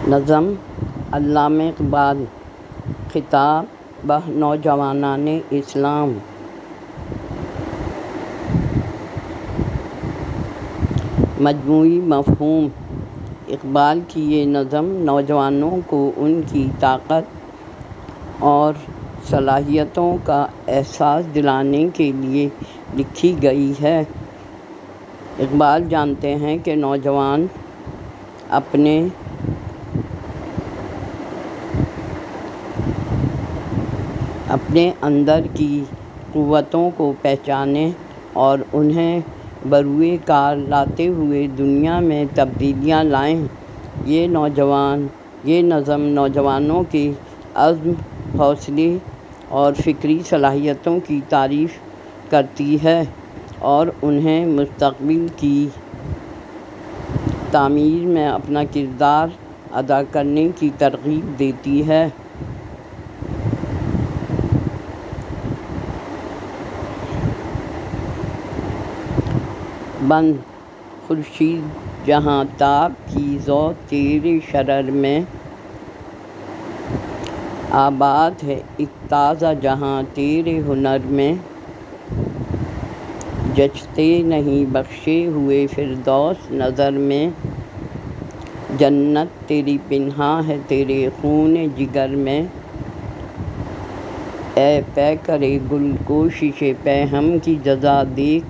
نظم علامہ اقبال خطاب بہ نوجوانان اسلام۔ مجموعی مفہوم: اقبال کی یہ نظم نوجوانوں کو ان کی طاقت اور صلاحیتوں کا احساس دلانے کے لیے لکھی گئی ہے۔ اقبال جانتے ہیں کہ نوجوان اپنے اندر کی قوتوں کو پہچانیں اور انہیں بروئے کار لاتے ہوئے دنیا میں تبدیلیاں لائیں۔ یہ نظم نوجوانوں کے عزم، حوصلے اور فکری صلاحیتوں کی تعریف کرتی ہے اور انہیں مستقبل کی تعمیر میں اپنا کردار ادا کرنے کی ترغیب دیتی ہے۔ بند خورشید جہاں تاب کی ذو تیرے شرر میں، آباد ہے ایک تازہ جہاں تیرے ہنر میں، جچتے نہیں بخشے ہوئے فردوس نظر میں، جنت تیری پنہاں ہے تیرے خون جگر میں، اے پیکر گل کوشش پیہم کی جزا دیکھ،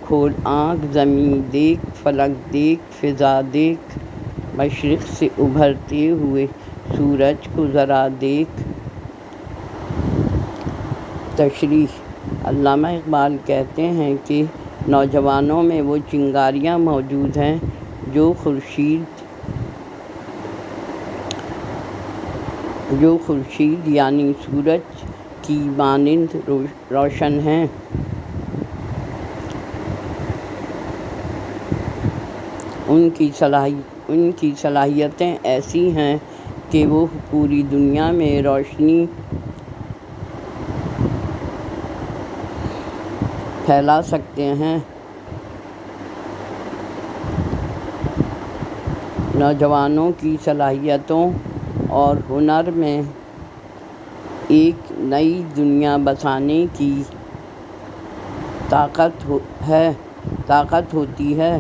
کھول آنکھ زمیں دیکھ فلک دیکھ فضا دیکھ، مشرق سے ابھرتے ہوئے سورج کو ذرا دیکھ۔ تشریح: علامہ اقبال کہتے ہیں کہ نوجوانوں میں وہ چنگاریاں موجود ہیں جو خورشید یعنی سورج کی مانند روشن ہیں۔ ان کی صلاحیتیں ایسی ہیں کہ وہ پوری دنیا میں روشنی پھیلا سکتے ہیں۔ نوجوانوں کی صلاحیتوں اور ہنر میں ایک نئی دنیا بسانے کی طاقت ہوتی ہے۔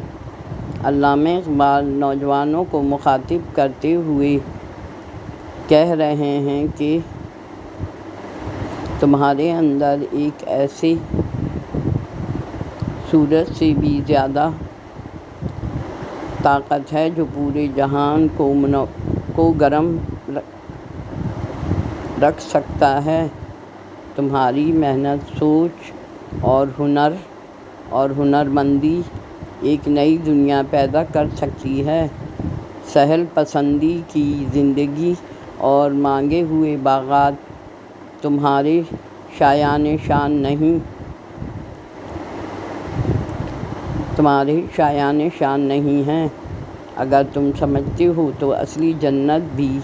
علامہ اقبال نوجوانوں کو مخاطب کرتے ہوئے کہہ رہے ہیں کہ تمہارے اندر ایک ایسے سورج سے بھی زیادہ طاقت ہے جو پورے جہان کو گرم رکھ سکتا ہے۔ تمہاری محنت، سوچ اور ہنرمندی ایک نئی دنیا پیدا کر سکتی ہے۔ سہل پسندی کی زندگی اور مانگے ہوئے باغات تمہارے شایان شان نہیں ہیں۔ اگر تم سمجھتے ہو تو اصلی جنت بھی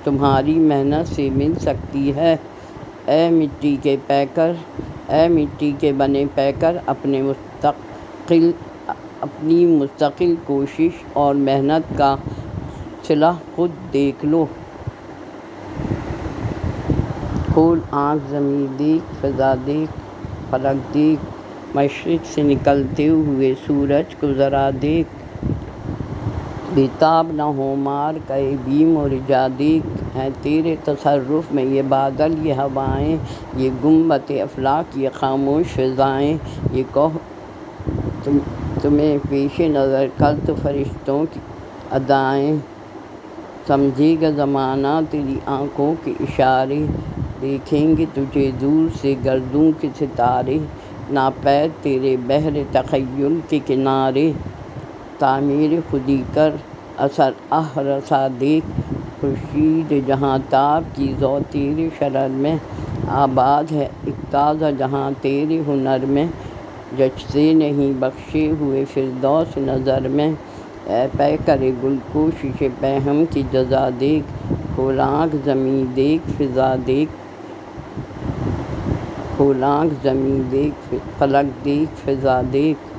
تمہاری محنت سے مل سکتی ہے۔ اے مٹی کے بنے پیکر، اپنی مستقل کوشش اور محنت کا صلہ خود دیکھ لو۔ کھول آنکھ زمیں دیکھ فضا دیکھ فلک دیکھ، مشرق سے نکلتے ہوئے سورج کو ذرا دیکھ، بیتاب نہ ہو مار کئے بیم و رجا دیکھ، ہیں تیرے تصرف میں یہ بادل یہ ہوائیں، یہ گنبد افلاک یہ خاموش فضائیں، یہ کوہ تمہیں پیش نظر کر تو فرشتوں کی ادائیں، سمجھے گا زمانہ تیری آنکھوں کے اشارے، دیکھیں گے تجھے دور سے گردوں کے ستارے، ناپید تیرے بحر تخیل کے کنارے، تعمیر خودی کر اثر رسا دیکھ، خورشید جہاں تاب کی ذو تیرے شرر میں، آباد ہے ایک تازہ جہاں تیرے ہنر میں، جچتے نہیں بخشے ہوئے فردوس نظر میں، اے پیکر گل کوشش پیہم کی جزا دیکھ، کھول آنکھ زمیں دیکھ فضا دیکھ، کھول آنکھ زمیں دیکھ فلک دیکھ فضا دیکھ۔